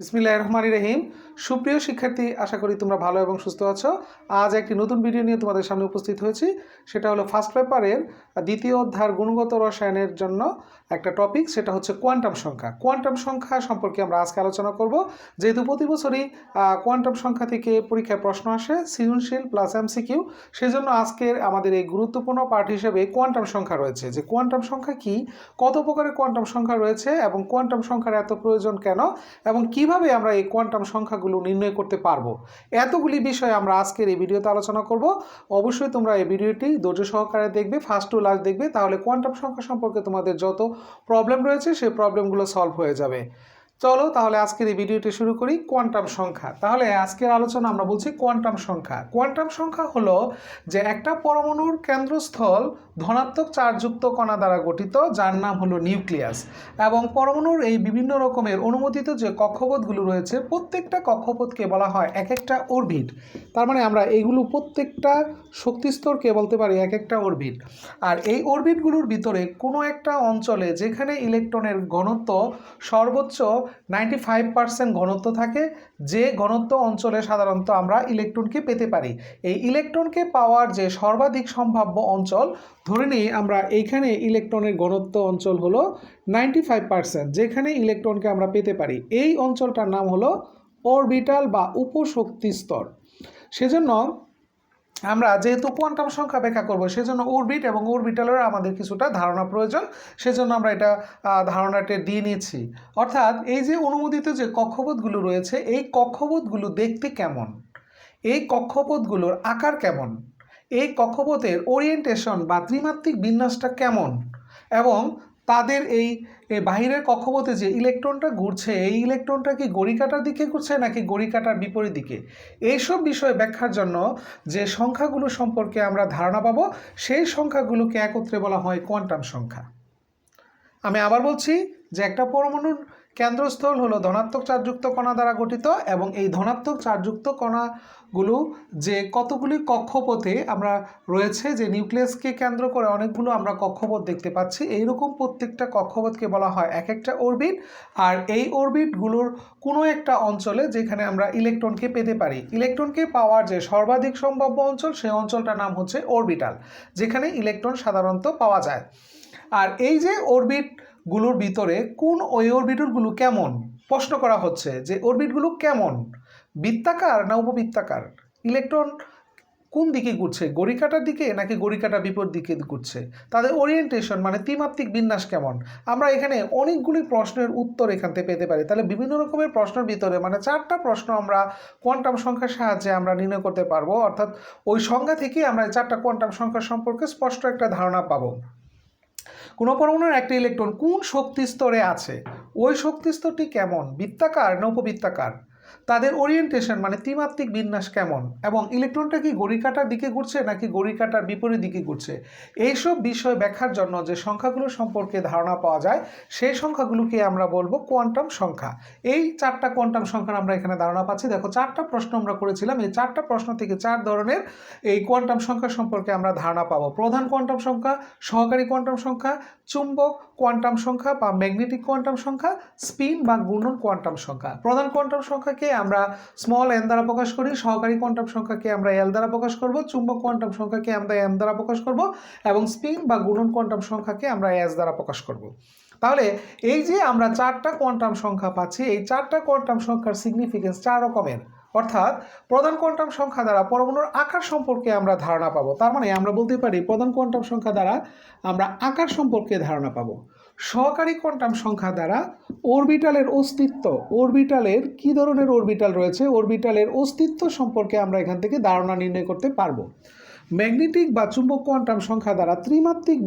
বিসমিল্লাহির রহমানির রহিম। সুপ্রিয় শিক্ষার্থী, আশা করি তোমরা ভালো এবং সুস্থ আছো। আজ একটি নতুন ভিডিও নিয়ে তোমাদের সামনে উপস্থিত হয়েছি। সেটা হলো ফার্স্ট পেপারের দ্বিতীয় অধ্যায়ের গুণগত রসায়নের জন্য একটা টপিক, সেটা হচ্ছে কোয়ান্টাম সংখ্যা। কোয়ান্টাম সংখ্যা সম্পর্কে আমরা আজকে আলোচনা করব। যেহেতু প্রতি বছরই কোয়ান্টাম সংখ্যা থেকে পরীক্ষায় প্রশ্ন আসে, সৃজনশীল প্লাস এমসিকিউ, সেজন্য আজকের আমাদের এই গুরুত্বপূর্ণ পার্ট হিসেবে কোয়ান্টাম সংখ্যা রয়েছে। যে কোয়ান্টাম সংখ্যা কি, কত প্রকারের কোয়ান্টাম সংখ্যা রয়েছে এবং কোয়ান্টাম সংখ্যার এত প্রয়োজন কেন, এবং কিভাবে আমরা এই কোয়ান্টাম সংখ্যাগুলো নির্ণয় করতে পারবো, এতগুলি বিষয় আমরা আজকের এই ভিডিওতে আলোচনা করব। অবশ্যই তোমরা এই ভিডিওটি ধৈর্য সহকারে দেখবে, ফার্স্ট টু লাস্ট দেখবে, তাহলে কোয়ান্টাম সংখ্যা সম্পর্কে তোমাদের যত প্রবলেম রয়েছে সেই প্রবলেমগুলো সলভ হয়ে যাবে। চলো তাহলে আজকের এই ভিডিওটি শুরু করি। কোয়ান্টাম সংখ্যা, তাহলে আজকের আলোচনা আমরা বলছি কোয়ান্টাম সংখ্যা। কোয়ান্টাম সংখ্যা হলো যে একটা পরমাণুর কেন্দ্রস্থল ধনাত্মক চার্জযুক্ত কণা দ্বারা গঠিত, যার নাম হলো নিউক্লিয়াস, এবং পরমাণুর এই বিভিন্ন রকমের অনুমোদিত যে কক্ষপথগুলো রয়েছে, প্রত্যেকটা কক্ষপথকে বলা হয় এক একটা অরবিট। তার মানে আমরা এইগুলো প্রত্যেকটা শক্তিস্তরকে বলতে পারি এক একটা অরবিট। আর এই অরবিটগুলোর ভিতরে কোনো একটা অঞ্চলে যেখানে ইলেকট্রনের ঘনত্ব সর্বোচ্চ 95% ঘনত্ব থাকে, যে ঘনত্ব অঞ্চলে সাধারণত আমরা ইলেকট্রনকে পেতে পারি, এই ইলেকট্রনকে পাওয়ার যে সর্বাধিক সম্ভাব্য অঞ্চল, ধরে নিই আমরা এইখানে ইলেকট্রনের ঘনত্ব অঞ্চল হলো 95%, যেখানে ইলেকট্রনকে আমরা পেতে পারি, এই অঞ্চলটার নাম হলো অরবিটাল বা উপশক্তি স্তর। সেজন্য আমরা যেহেতু কোয়ান্টাম সংখ্যা ব্যাখ্যা করব, সেজন্য অরবিট এবং অরবিটালের আমাদের কিছুটা ধারণা প্রয়োজন। সেজন্য আমরা এটা ধারণাটা দিয়ে নিয়েছি। অর্থাৎ এই যে অনুমোদিত যে কক্ষপথগুলো রয়েছে, এই কক্ষপথগুলো দেখতে কেমন, এই কক্ষপথগুলোর আকার কেমন, এই কক্ষপথের ওরিয়েন্টেশন বা ত্রিমাত্রিক বিন্যাসটা কেমন, এবং তাদের এই বাহিরের কক্ষপথে যে ইলেকট্রনটা ঘুরছে, এই ইলেকট্রনটা কি ঘড়িকাঁটার দিকে ঘুরছে নাকি ঘড়িকাঁটার বিপরীত দিকে, এইসব বিষয় ব্যাখ্যার জন্য যে সংখ্যাগুলো সম্পর্কে আমরা ধারণা পাবো, সেই সংখ্যাগুলোকে একত্রে বলা হয় কোয়ান্টাম সংখ্যা। আমি আবার বলছি যে একটা পরমাণুর কেন্দ্রস্থল হলো ধনাত্মক চার্জযুক্ত কণা দ্বারা গঠিত, এবং এই ধনাত্মক চার্জযুক্ত কণাগুলো যে কতগুলি কক্ষপথে আমরা রয়েছে, যে নিউক্লিয়াসকে কেন্দ্র করে অনেকগুলো আমরা কক্ষপথ দেখতে পাচ্ছি, এইরকম প্রত্যেকটা কক্ষপথকে বলা হয় এক একটা অরবিট। আর এই অরবিটগুলোর কোনো একটা অঞ্চলে যেখানে আমরা ইলেকট্রনকে পেতে পারি, ইলেকট্রনকে পাওয়ার যে সর্বাধিক সম্ভাব্য অঞ্চল, সেই অঞ্চলটার নাম হচ্ছে অরবিটাল, যেখানে ইলেকট্রন সাধারণত পাওয়া যায়। আর এই যে অরবিটগুলোর ভিতরে কোন ওই অরবিটগুলো কেমন, প্রশ্ন করা হচ্ছে যে অরবিটগুলো কেমন, বৃত্তাকার না উপবৃত্তাকার, ইলেকট্রন কোন দিকে ঘুরছে, ঘড়িকাঁটার দিকে নাকি ঘড়িকাঁটার বিপরীত দিকে ঘুরছে, তাদের ওরিয়েন্টেশন মানে ত্রিমাত্রিক বিন্যাস কেমন। আমরা এখানে অনেকগুলি প্রশ্নের উত্তর এখান থেকে পেতে পারি। তাহলে বিভিন্ন রকমের প্রশ্নের ভিতরে মানে 4টা প্রশ্ন আমরা কোয়ান্টাম সংখ্যার সাহায্যে আমরা নির্ণয় করতে পারবো। অর্থাৎ ওই সংখ্যা থেকে আমরা 4টা কোয়ান্টাম সংখ্যা সম্পর্কে স্পষ্ট একটা ধারণা পাবো। কোনো পরমাণুর একটা ইলেকট্রন কোন শক্তি স্তরে আছে, ওই শক্তি স্তরটি কেমন, বৃত্তাকার না উপবৃত্তাকার, তাদের ওরিয়েন্টেশন মানে ত্রিমাত্রিক বিন্যাস কেমন, এবং ইলেকট্রনটা কি ঘড়িকাঁটার দিকে ঘুরছে নাকি ঘড়িকাঁটার বিপরীত দিকে ঘুরছে, এইসব বিষয় ব্যাখ্যার জন্য যে সংখ্যাগুলো সম্পর্কে ধারণা পাওয়া যায়, সেই সংখ্যাগুলোকে আমরা বলবো কোয়ান্টাম সংখ্যা। এই 4টা কোয়ান্টাম সংখ্যার আমরা এখানে ধারণা পাচ্ছি। দেখো 4টা প্রশ্ন আমরা করেছিলাম, এই 4টা প্রশ্ন থেকে 4 ধরনের এই কোয়ান্টাম সংখ্যা সম্পর্কে আমরা ধারণা পাবো। প্রধান কোয়ান্টাম সংখ্যা, সহকারী কোয়ান্টাম সংখ্যা, চুম্বক কোয়ান্টাম সংখ্যা বা ম্যাগনেটিক কোয়ান্টাম সংখ্যা, স্পিন বা ঘূর্ণন কোয়ান্টাম সংখ্যা। প্রধান কোয়ান্টাম সংখ্যাকে আমরা স্মল এন দ্বারা প্রকাশ করি, সহকারী কোয়ান্টাম সংখ্যাকে আমরা এল দ্বারা প্রকাশ করব, চুম্বক কোয়ান্টাম সংখ্যাকে আমরা এম দ্বারা প্রকাশ করব, এবং স্পিন বা ঘূর্ণন কোয়ান্টাম সংখ্যাকে আমরা এস দ্বারা প্রকাশ করব। তাহলে এই যে আমরা 4টা কোয়ান্টাম সংখ্যা পাচ্ছি, এই 4টা কোয়ান্টাম সংখ্যার সিগনিফিকেন্স 4 রকমের। অর্থাৎ প্রধান কোয়ান্টাম সংখ্যা দ্বারা পরমাণুর আকার সম্পর্কে আমরা ধারণা পাবো। তার মানে আমরা বলতে পারি প্রধান কোয়ান্টাম সংখ্যা দ্বারা আমরা আকার সম্পর্কে ধারণা পাবো। সহকারী কোয়ান্টাম সংখ্যা দ্বারা অরবিটালের অস্তিত্ব, অরবিটালের কি ধরনের অরবিটাল রয়েছে, অরবিটালের অস্তিত্ব সম্পর্কে আমরা এখান থেকে ধারণা নির্ণয় করতে পারবো। ম্যাগনেটিক বা চুম্বক কোয়ান্টাম সংখ্যা দ্বারা ত্রিমাত্রিক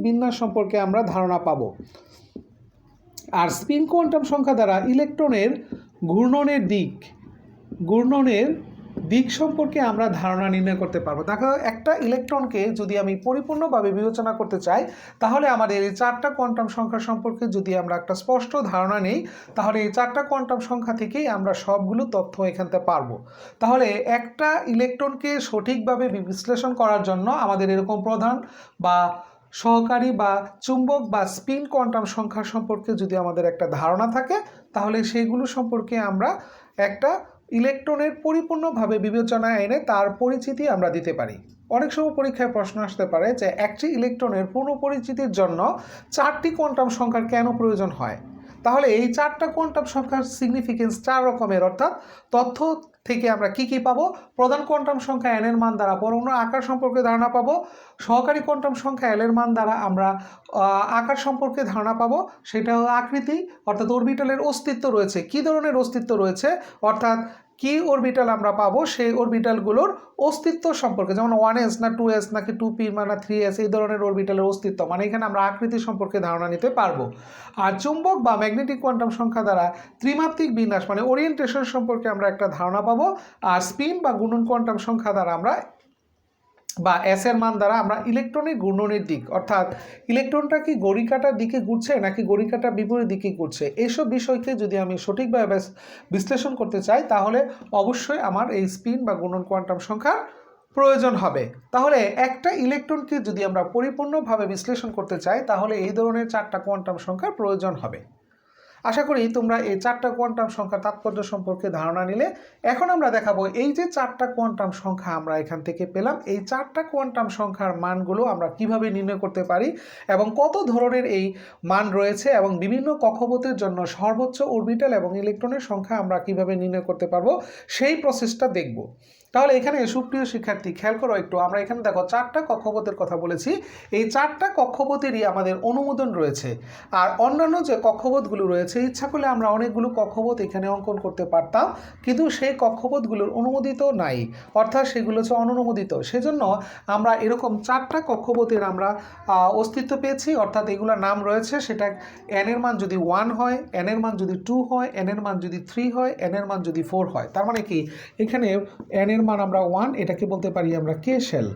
বিন্যাস সম্পর্কে আমরা ধারণা পাবো। আর স্পিন কোয়ান্টাম সংখ্যা দ্বারা ইলেকট্রনের ঘূর্ণনের দিক সম্পর্কে আমরা ধারণা নির্ণয় করতে পারবো। দেখো একটা ইলেকট্রনকে যদি আমি পরিপূর্ণভাবে বিবেচনা করতে চাই, তাহলে আমাদের এই 4টা কোয়ান্টাম সংখ্যা সম্পর্কে যদি আমরা একটা স্পষ্ট ধারণা নেই, তাহলে এই 4টা কোয়ান্টাম সংখ্যা থেকেই আমরা সবগুলো তথ্য এখান থেকে পারবো। তাহলে একটা ইলেকট্রনকে সঠিকভাবে বিশ্লেষণ করার জন্য আমাদের এরকম প্রধান বা সহকারী বা চুম্বক বা স্পিন কোয়ান্টাম সংখ্যা সম্পর্কে যদি আমাদের একটা ধারণা থাকে, তাহলে সেইগুলো সম্পর্কে আমরা একটা ইলেকট্রনের পরিপূর্ণভাবে বিবেচনায় এনে তার পরিচিতি আমরা দিতে পারি। অনেক সময় পরীক্ষায় প্রশ্ন আসতে পারে যে একটি ইলেকট্রনের পূর্ণ পরিচিতির জন্য 4টি কোয়ান্টাম সংখ্যার কেন প্রয়োজন হয়। তাহলে এই 4টা কোয়ান্টাম সংখ্যার সিগনিফিকেন্স 4 রকমের, অর্থাৎ তথ্য থেকে আমরা কি পাবো? প্রধান কোয়ান্টাম সংখ্যা n এর মান দ্বারা পরমাণুর আকার সম্পর্কে ধারণা পাবো। সহকারী কোয়ান্টাম সংখ্যা l এর মান দ্বারা আমরা আকার সম্পর্কে ধারণা পাবো, সেটা হলো আকৃতি, অর্থাৎ অরবিটালের অস্তিত্ব রয়েছে, কি ধরনের অস্তিত্ব রয়েছে, অর্থাৎ কি অরবিটাল আমরা পাবো সেই অরবিটালগুলোর অস্তিত্ব সম্পর্কে, যেমন 1s না 2s নাকি 2p না 3s, এই ধরনের অরবিটালের অস্তিত্ব, মানে এখানে আমরা আকৃতি সম্পর্কে ধারণা নিতে পারবো। আর চুম্বক বা ম্যাগনেটিক কোয়ান্টাম সংখ্যা দ্বারা ত্রিমাত্রিক বিন্যাস মানে ওরিয়েন্টেশন সম্পর্কে আমরা একটা ধারণা পাবো। আর স্পিন বা গুণন কোয়ান্টাম সংখ্যা দ্বারা আমরা বা এস এর মান দ্বারা আমরা ইলেকট্রনের ঘূর্ণনের দিক, অর্থাৎ ইলেকট্রনটা কি ঘড়িকাঁটার দিকে ঘুরছে নাকি ঘড়িকাঁটার বিপরীত দিকে ঘুরছে, এইসব বিষয়কে যদি আমি সঠিকভাবে বিশ্লেষণ করতে চাই, তাহলে অবশ্যই আমার এই স্পিন বা গুণন কোয়ান্টাম সংখ্যার প্রয়োজন হবে। তাহলে একটা ইলেকট্রনকে যদি আমরা পরিপূর্ণভাবে বিশ্লেষণ করতে চাই, তাহলে এই ধরনের 4টা কোয়ান্টাম সংখ্যার প্রয়োজন হবে। আশা করি তোমরা এই 4টা কোয়ান্টাম সংখ্যার তাৎপর্য সম্পর্কে ধারণা নিলে। এখন আমরা দেখাবো এই যে 4টা কোয়ান্টাম সংখ্যা আমরা এখান থেকে পেলাম, এই 4টা কোয়ান্টাম সংখ্যার মানগুলো আমরা কিভাবে নির্ণয় করতে পারি এবং কত ধরনের এই মান রয়েছে এবং বিভিন্ন কক্ষপথের জন্য সর্বোচ্চ অরবিটাল এবং ইলেকট্রনের সংখ্যা আমরা কিভাবে নির্ণয় করতে পারবো, সেই প্রসেসটা দেখব। তাহলে এখানে সুপ্রিয় শিক্ষার্থী খেয়াল করো একটু, আমরা এখানে দেখো 4টা কক্ষপথের কথা বলেছি। এই 4টা কক্ষপথেরই আমাদের অনুমোদন রয়েছে। আর অন্যান্য যে কক্ষপথগুলো রয়েছে, ইচ্ছা করলে আমরা অনেকগুলো কক্ষপথ এখানে অঙ্কন করতে পারতাম, কিন্তু সেই কক্ষপথগুলোর অনুমোদিত নাই, অর্থাৎ সেগুলো হচ্ছে অননুমোদিত। সেজন্য আমরা এরকম 4টা কক্ষপথের আমরা অস্তিত্ব পেয়েছি, অর্থাৎ এগুলোর নাম রয়েছে। সেটা n এর মান যদি 1 হয়, n এর মান যদি 2 হয়, n এর মান যদি 3 হয়, n এর মান যদি 4 হয়, তার মানে কি এখানে n এর মান আমরা 1, এটাকে বলতে পারি আমরা কে শেল।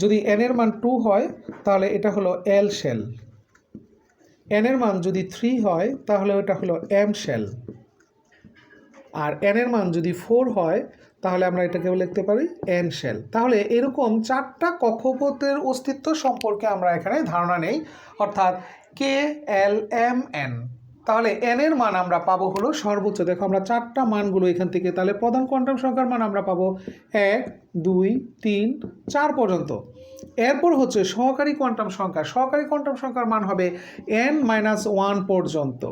যদি n এর মান 2 হয় তাহলে এটা হলো এল শেল। n এর মান যদি 3 হয় তাহলে ওটা হলো এম শেল। আর n এর মান যদি 4 হয় তাহলে আমরা এটাকে লিখতে পারি এন শেল। তাহলে এরকম 4টা কক্ষপথের অস্তিত্ব সম্পর্কে আমরা এখানে ধারণা নেই, অর্থাৎ কে এল এম এন। তাহলে n এর মান আমরা পাবো হলো সর্বোচ্চ, দেখো আমরা 4টা মানগুলো এখান থেকে, তাহলে প্রধান কোয়ান্টাম সংখ্যার মান আমরা পাবো 1 2 3 4 পর্যন্ত। এরপর হচ্ছে সহকারী কোয়ান্টাম সংখ্যা, সহকারী কোয়ান্টাম সংখ্যার মান হবে n-1 পর্যন্ত,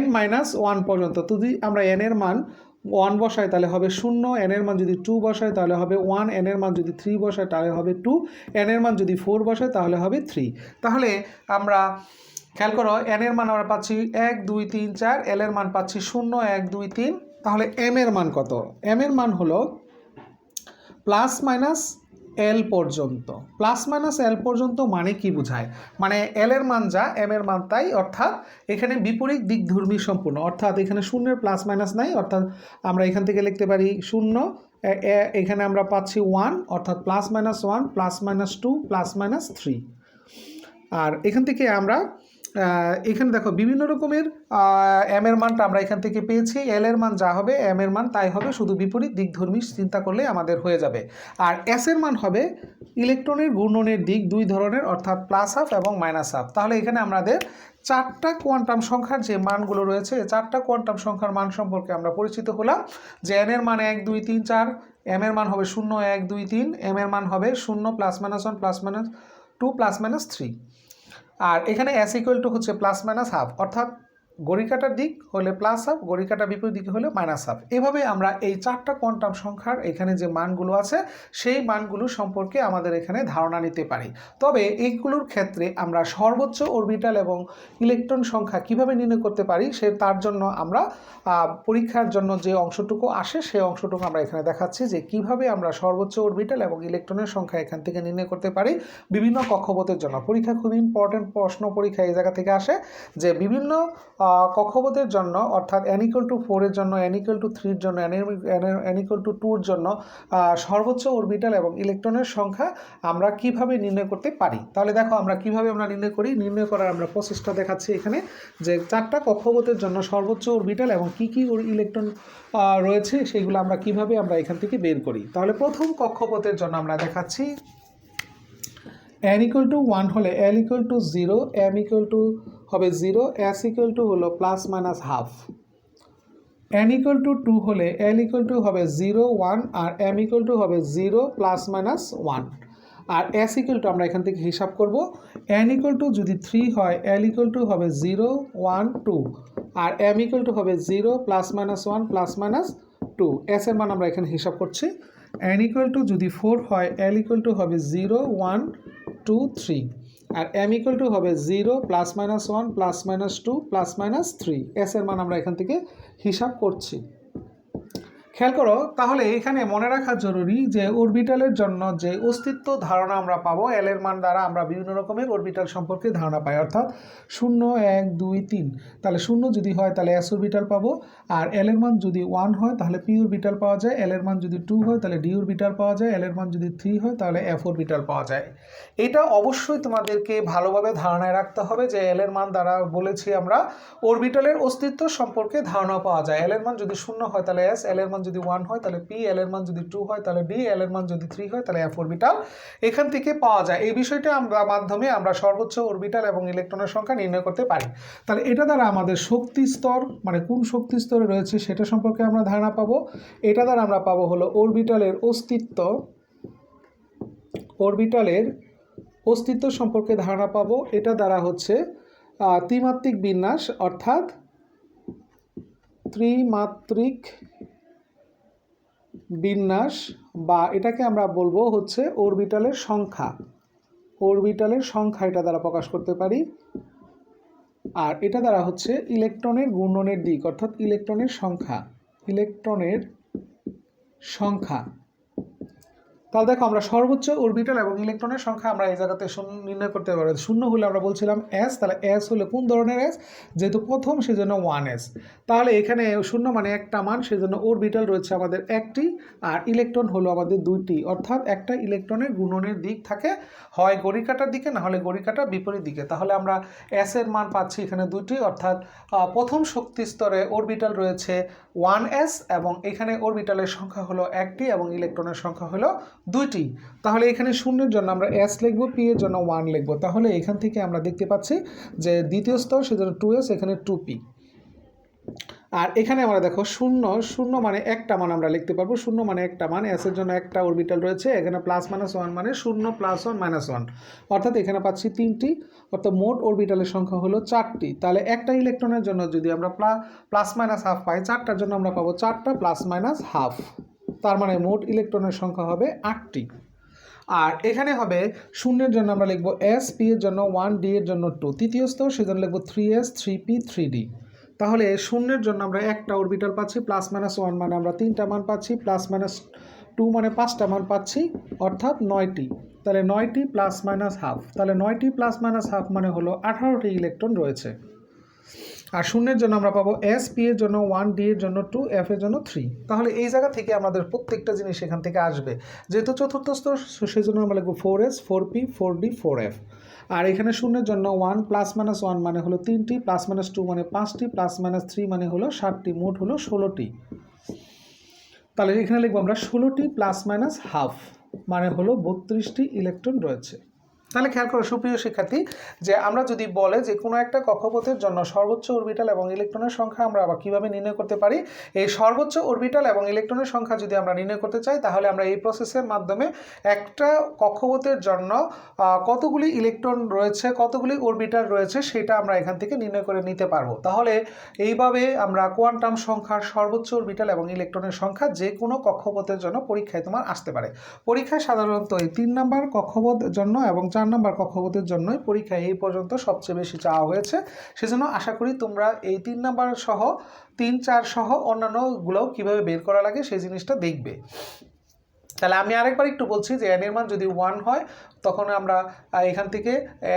n-1 পর্যন্ত। যদি আমরা n এর মান 1 বসাই তাহলে হবে 0, n এর মান যদি 2 বসাই তাহলে হবে 1, n এর মান যদি 3 বসাই তাহলে হবে 2, n এর মান যদি 4 বসাই তাহলে হবে 3। তাহলে আমরা খেয়াল করো n এর মান আমরা পাচ্ছি 1 2 3 4, l এর মান পাচ্ছি 0 1 2 3। তাহলে m এর মান কত? m এর মান হলো প্লাস মাইনাস এল পর্যন্ত। প্লাস মাইনাস এল পর্যন্ত মানে কি বোঝায়? মানে এল এর মান যা m এর মান তাই, অর্থাৎ এখানে বিপরীত দিকধর্মী সম্পূর্ণ, অর্থাৎ এখানে শূন্যের প্লাস মাইনাস নাই, অর্থাৎ আমরা এখান থেকে লিখতে পারি 0, এখানে আমরা পাচ্ছি 1, অর্থাৎ plus minus 1 plus minus 2 plus minus 3। আর এখান থেকে আমরা এখানে দেখো বিভিন্ন রকমের এম এর মানটা আমরা এখান থেকে পেয়েছি। এল এর মান যা হবে এম এর মান তাই হবে, শুধু বিপরীত দিকধর্মী চিন্তা করলে আমাদের হয়ে যাবে। আর এস এর মান হবে ইলেকট্রনের ঘূর্ণনের দিক 2 ধরনের, অর্থাৎ প্লাস হাফ এবং মাইনাস হাফ। তাহলে এখানে আমাদের 4টা কোয়ান্টাম সংখ্যার যে মানগুলো রয়েছে, 4টা কোয়ান্টাম সংখ্যার মান সম্পর্কে আমরা পরিচিত হলাম। যে এন এর মান 1 2 3 4, এম এর মান হবে 0 1 2 3, এম এর মান হবে 0 plus minus 1 plus minus 2 plus minus 3। আর এখানে এস ইকুয়াল টু হচ্ছে প্লাস মাইনাস হাফ, অর্থাৎ ঘড়িকাঁটার দিক হলে প্লাস হাফ, ঘড়িকাঁটার বিপরীত দিকে হলে মাইনাস হাফ। এভাবে আমরা এই 4টা কোয়ান্টাম সংখ্যার এখানে যে মানগুলো আছে সেই মানগুলো সম্পর্কে আমাদের এখানে ধারণা নিতে পারি। তবে এইগুলোর ক্ষেত্রে আমরা সর্বোচ্চ অরবিটাল এবং ইলেকট্রন সংখ্যা কিভাবে নির্ণয় করতে পারি, তার জন্য আমরা পরীক্ষার জন্য যে অংশটুকু আসে সেই অংশটুকু আমরা এখানে দেখাচ্ছি, যে কিভাবে আমরা সর্বোচ্চ অরবিটাল এবং ইলেকট্রনের সংখ্যা এখান থেকে নির্ণয় করতে পারি বিভিন্ন কক্ষপথের জন্য। পরীক্ষা খুব ইম্পর্টেন্ট প্রশ্ন, পরীক্ষা এই জায়গা থেকে আসে যে বিভিন্ন কক্ষপথের জন্য, অর্থাৎ n = 4 এর জন্য, n = 3 এর জন্য, n = 2 এর জন্য সর্বোচ্চ অরবিটাল এবং ইলেকট্রনের সংখ্যা আমরা কিভাবে নির্ণয় করতে পারি। তাহলে দেখো আমরা কিভাবে আমরা নির্ণয় করি, নির্ণয় করার আমরা প্রসেসটা দেখাচ্ছি এখানে, যে 4টা কক্ষপথের জন্য সর্বোচ্চ অরবিটাল এবং কি কি ইলেকট্রন রয়েছে সেগুলো আমরা কিভাবে আমরা এখান থেকে বের করি। তাহলে প্রথম কক্ষপথের জন্য আমরা দেখাচ্ছি n ইকুয়াল টু 1 হলে l equal to 0, m equal to হবে 0, s ইকুয়াল টু হলো plus minus half. n equal to 2 হলে l ইকুয়াল টু হবে 0, 1 আর m ইকুয়াল টু হবে 0 প্লাস মাইনাস 1 আর s ইকুয়াল টু আমরা এখান থেকে হিসাব করব n ইকুয়াল টু যদি 3 হয় l ইকুয়াল টু হবে 0, 1, 2 আর m ইকুয়াল টু হবে 0 plus minus 1 plus minus 2। s এর মান আমরা এখানে হিসাব করছি। n ইকুয়াল টু যদি 4 হয় l ইকুয়াল টু হবে 0, 1, 2, 3 আর m ইকুয়াল টু হবে 0 plus minus 1 plus minus 2 plus minus 3। s এর মান আমরা এখান থেকে হিসাব করছি। খেয়াল করো, তাহলে এখানে মনে রাখা জরুরি যে অরবিটালের জন্য যে অস্তিত্ব ধারণা আমরা পাবো এল এর মান দ্বারা আমরা বিভিন্ন রকমের অরবিটাল সম্পর্কে ধারণা পাই, অর্থাৎ 0, 1, 2, 3। তাহলে 0 যদি হয় তাহলে s অরবিটাল পাবো, আর এল এর মান যদি 1 হয় তাহলে p অরবিটাল পাওয়া যায়, এল এর মান যদি 2 হয় তাহলে d অরবিটাল পাওয়া যায়, এল এর মান যদি 3 হয় তাহলে f অরবিটাল পাওয়া যায়। এটা অবশ্যই তোমাদেরকে ভালোভাবে ধারণায় রাখতে হবে যে এল এর মান দ্বারা বলেছি আমরা অরবিটালের অস্তিত্ব সম্পর্কে ধারণা পাওয়া যায়। এল এর মান যদি 0 হয় তাহলে s, এল এর মান যদি 1 হয় তাহলে p, এল এর মান যদি 2 হয় তাহলে d, এল এর মান যদি 3 হয় তাহলে f অরবিটাল এখান থেকে পাওয়া যায়। এই বিষয়টা আমরা মাধ্যমে আমরা সর্বোচ্চ অরবিটাল এবং ইলেকট্রনের সংখ্যা নির্ণয় করতে পারি। তাহলে এটা দ্বারা আমাদের শক্তি স্তর মানে কোন শক্তি স্তরে রয়েছে সেটা সম্পর্কে আমরা ধারণা পাবো। এটা দ্বারা আমরা পাবো হলো অরবিটালের অস্তিত্ব সম্পর্কে ধারণা পাবো। এটা দ্বারা হচ্ছে ত্রিমাত্রিক বিন্যাস অর্থাৎ ত্রিমাত্রিক বিন্যাস বা এটাকে আমরা বলবো হচ্ছে অরবিটালের সংখ্যা এটা দ্বারা প্রকাশ করতে পারি। আর এটা দ্বারা হচ্ছে ইলেকট্রনের ঘূর্ণনের দিক অর্থাৎ ইলেকট্রনের সংখ্যা। তাহলে দেখো আমরা সর্বোচ্চ অরবিটাল এবং ইলেকট্রনের সংখ্যা আমরা এই জায়গাতে নির্ণয় করতে পারি। 0 হলে আমরা বলছিলাম s, তাহলে s হলে কোন ধরনের s, যেহেতু প্রথম সেজন্য 1s। তাহলে এখানে 0 মানে একটা মান, সেজন্য অরবিটাল রয়েছে আমাদের একটি আর ইলেকট্রন হলো আমাদের দুইটি, অর্থাৎ একটা ইলেকট্রনের ঘূর্ণনের দিক থাকে হয় ঘড়ি কাঁটার দিকে না হলে ঘড়ি কাঁটার বিপরীত দিকে। তাহলে আমরা s এর মান পাচ্ছি এখানে দুইটি, অর্থাৎ প্রথম শক্তি স্তরে অরবিটাল রয়েছে 1s এবং এখানে অরবিটালের সংখ্যা হলো একটি এবং ইলেকট্রনের সংখ্যা হলো দুইটি। তাহলে এখানে 0 জন্য আমরা s লিখব, p এর জন্য 1 লিখব। তাহলে এখান থেকে আমরা দেখতে পাচ্ছি যে দ্বিতীয় স্তর সেজন্য 2s, এখানে 2p। আর এখানে আমরা দেখো 0 মানে একটা মান আমরা লিখতে পারবো, 0 মানে একটা মান, s এর জন্য একটা অরবিটাল রয়েছে, এখানে প্লাস মাইনাস 1 মানে 0 প্লাস 1 মাইনাস 1, অর্থাৎ এখানে পাচ্ছি 3টি, অর্থাৎ মোট অরবিটালের সংখ্যা হলো 4টি। তাহলে একটা ইলেকট্রনের জন্য যদি আমরা প্লাস মাইনাস হাফ পাই, 4টার জন্য আমরা পাবো 4টা প্লাস মাইনাস হাফ, তার মানে মোট ইলেকট্রনের সংখ্যা হবে 8টি। আর এখানে হবে 0 জন্য আমরা লিখবো s, p এর জন্য 1, d এর জন্য 2, তৃতীয় স্তর সেজন্য লিখবো 3s, 3p, 3d। তাহলে 0 জন্য আমরা একটা অরবিটাল পাচ্ছি, প্লাস মাইনাস 1 মানে আমরা 3টা মান পাচ্ছি, প্লাস মাইনাস 2 মানে 5টা মান পাচ্ছি, অর্থাৎ 9টি। তাহলে 9টি প্লাস মাইনাস হাফ, তাহলে 9টি প্লাস মাইনাস হাফ মানে হলো 18টি ইলেকট্রন রয়েছে। আর 0 জন্য আমরা পাবো s, p এর জন্য 1, d এর জন্য 2, f এর জন্য 3। তাহলে এই জায়গা থেকে আমাদের প্রত্যেকটা জিনিস এখান থেকে আসবে। যেহেতু চতুর্থ স্তর সেজন্য আমরা লিখবো 4s, 4p, 4d, 4f। আর এখানে 0 জন্য 1 প্লাস মাইনাস 1 মানে হলো 3টি, প্লাস মাইনাস 2 মানে 5টি, প্লাস মাইনাস 3 মানে হলো 7টি, মোট হলো 16টি। তাহলে এখানে লিখবো আমরা 16টি প্লাস মাইনাস হাফ মানে হলো 32টি ইলেকট্রন রয়েছে। তাহলে খেয়াল করো সুপ্রিয় শিক্ষার্থী, যে আমরা যদি বলে যে কোনো একটা কক্ষপথের জন্য সর্বোচ্চ অরবিটাল এবং ইলেকট্রনের সংখ্যা আমরা আবার কীভাবে নির্ণয় করতে পারি, এই সর্বোচ্চ অরবিটাল এবং ইলেকট্রনের সংখ্যা যদি আমরা নির্ণয় করতে চাই তাহলে আমরা এই প্রসেসের মাধ্যমে একটা কক্ষপথের জন্য কতগুলি ইলেকট্রন রয়েছে, কতগুলি অরবিটাল রয়েছে সেটা আমরা এখান থেকে নির্ণয় করে নিতে পারবো। তাহলে এইভাবে আমরা কোয়ান্টাম সংখ্যার সর্বোচ্চ অরবিটাল এবং ইলেকট্রনের সংখ্যা যে কোনো কক্ষপথের জন্য পরীক্ষায় তোমার আসতে পারে। পরীক্ষায় সাধারণত এই 3 নম্বর কক্ষপথের জন্য এবং 4 নম্বর কক্ষপথের জন্যই পরীক্ষায় এই পর্যন্ত সবচেয়ে বেশি চাওয়া হয়েছে। সেজন্য আশা করি তোমরা এই 3 নম্বর সহ 3, 4 সহ অন্যান্যগুলোও কীভাবে বের করা লাগে সেই জিনিসটা দেখবে। তাহলে আমি আরেকবার একটু বলছি যে n এর মান যদি 1 হয় তখন আমরা এখান থেকে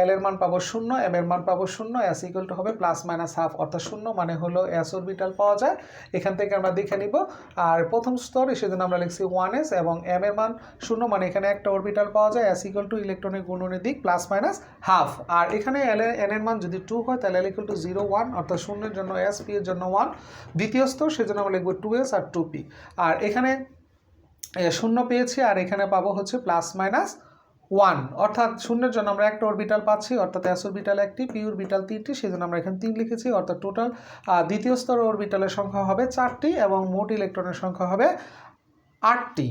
l এর মান পাবো 0, m এর মান পাবো 0, s ইকুয়াল টু হবে প্লাস মাইনাস হাফ, অর্থাৎ 0 মানে হলো s অরবিটাল পাওয়া যায়। এখান থেকে আমরা দেখে নিব। আর প্রথম স্তর সেজন্য আমরা লিখছি 1s এবং m এর মান 0 মানে এখানে একটা অরবিটাল পাওয়া যায়, s ইকুয়াল টু ইলেকট্রনের ঘূর্ণনের দিক প্লাস মাইনাস হাফ। আর এখানে n এর মান যদি 2 হয় তাহলে l ইকুয়াল টু 0, 1, অর্থাৎ 0 এর জন্য s, p এর জন্য 1, দ্বিতীয় স্তর সেজন্য আমরা লিখবো 2s আর 2p। আর এখানে 0 পেয়েছি আর এখানে পাবো হচ্ছে প্লাস মাইনাস 1, অর্থাৎ শূন্যের জন্য আমরা একটা অরবিটাল পাচ্ছি, অর্থাৎ s অরবিটাল একটি, p অরবিটাল 3টি, সেজন্য আমরা এখানে 3 লিখেছি। অর্থাৎ টোটাল দ্বিতীয় স্তরের অরবিটালের সংখ্যা হবে 4টি এবং মোট ইলেকট্রনের সংখ্যা হবে 8টি।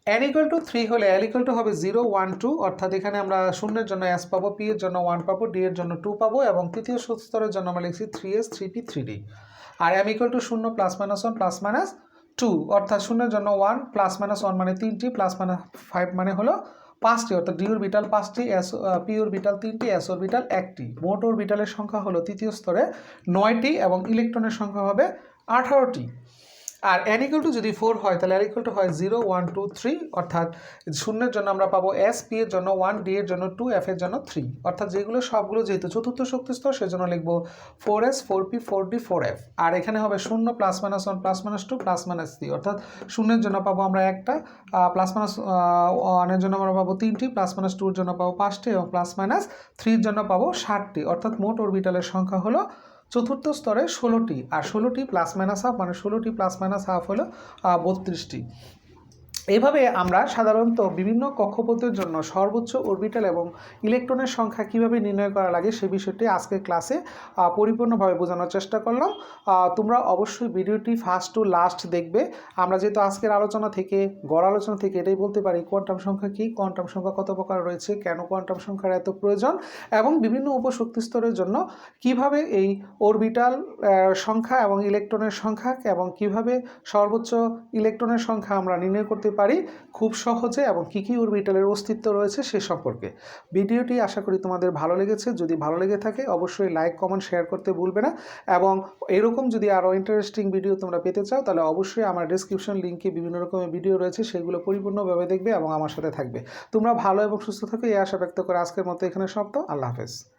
n equal to 3 হলে l equal to হবে 0 1 2, অর্থাৎ এখানে আমরা শূন্যের জন্য s পাবো, p এর জন্য 1 পাবো, d এর জন্য 2 পাবো এবং তৃতীয় স্তরের জন্য আমরা লিখছি 3s 3p 3d। আর m equal to 0 plus minus 1 plus minus 2, অর্থাৎ শূন্যের জন্য 1 প্লাস মাইনাস 1 মানে 3টি, প্লাস মাইনাস 5 মানে হলো 5টি, অর্থাৎ d অরবিটাল 5টি, p অরবিটাল 3টি, s অরবিটাল 1টি। মোট অরবিটালের সংখ্যা হলো তৃতীয় স্তরে 9টি এবং ইলেকট্রনের সংখ্যা হবে 18টি। আর n equal to যদি 4 হয় তাহলে r equal to হয় 0 1 2 3, অর্থাৎ শূন্যের জন্য আমরা পাবো s, p এর জন্য 1, d এর জন্য 2, f এর জন্য 3, অর্থাৎ যেগুলো সবগুলো যেহেতু চতুর্থ শক্তি স্তর সেজন্য লিখবো 4s 4p 4d 4f। আর এখানে হবে 0 plus minus 1 plus minus 2 plus minus 3, অর্থাৎ শূন্যের জন্য পাবো আমরা একটা, প্লাস মাইনাস 1 এর জন্য আমরা পাবো 3টি, প্লাস মাইনাস 2 এর জন্য পাবো 5টি এবং প্লাস মাইনাস 3 এর জন্য পাবো 7টি, অর্থাৎ মোট অরবিটালের সংখ্যা হলো চতুর্থ স্তরে 16টি। আর 16টি প্লাস মাইনাস হাফ মানে 16টি প্লাস মাইনাস হাফ হলো 32টি। এইভাবে আমরা সাধারণত বিভিন্ন কক্ষপথের জন্য সর্বোচ্চ অরবিটাল এবং ইলেকট্রনের সংখ্যা কিভাবে নির্ণয় করা লাগে সে বিষয়টি আজকের ক্লাসে পরিপূর্ণভাবে বোঝানোর চেষ্টা করলাম। তোমরা অবশ্যই ভিডিওটি ফার্স্ট টু লাস্ট দেখবে। আমরা যেহেতু আজকের আলোচনা থেকে গড় আলোচনা থেকে এটাই বলতে পারি কোয়ান্টাম সংখ্যা কী, কোয়ান্টাম সংখ্যা কত প্রকার রয়েছে, কেন কোয়ান্টাম সংখ্যার এত প্রয়োজন এবং বিভিন্ন উপশক্তি স্তরের জন্য কিভাবে এই অরবিটাল সংখ্যা এবং ইলেকট্রনের সংখ্যা এবং কিভাবে সর্বোচ্চ ইলেকট্রনের সংখ্যা আমরা নির্ণয় করতে পারি খুব সহজে এবং কী কী অরবিটালের অস্তিত্ব রয়েছে সে সম্পর্কে। ভিডিওটি আশা করি তোমাদের ভালো লেগেছে। যদি ভালো লেগে থাকে অবশ্যই লাইক কমেন্ট শেয়ার করতে ভুলবে না এবং এরকম যদি আরও ইন্টারেস্টিং ভিডিও তোমরা পেতে চাও তাহলে অবশ্যই আমার ডেসক্রিপশন লিঙ্কে বিভিন্ন রকমের ভিডিও রয়েছে, সেগুলো পরিপূর্ণভাবে দেখবে এবং আমার সাথে থাকবে। তোমরা ভালো এবং সুস্থ থাকো এই আশা ব্যক্ত করে আজকের মতো এখানে সমাপ্ত। আল্লাহ হাফেজ।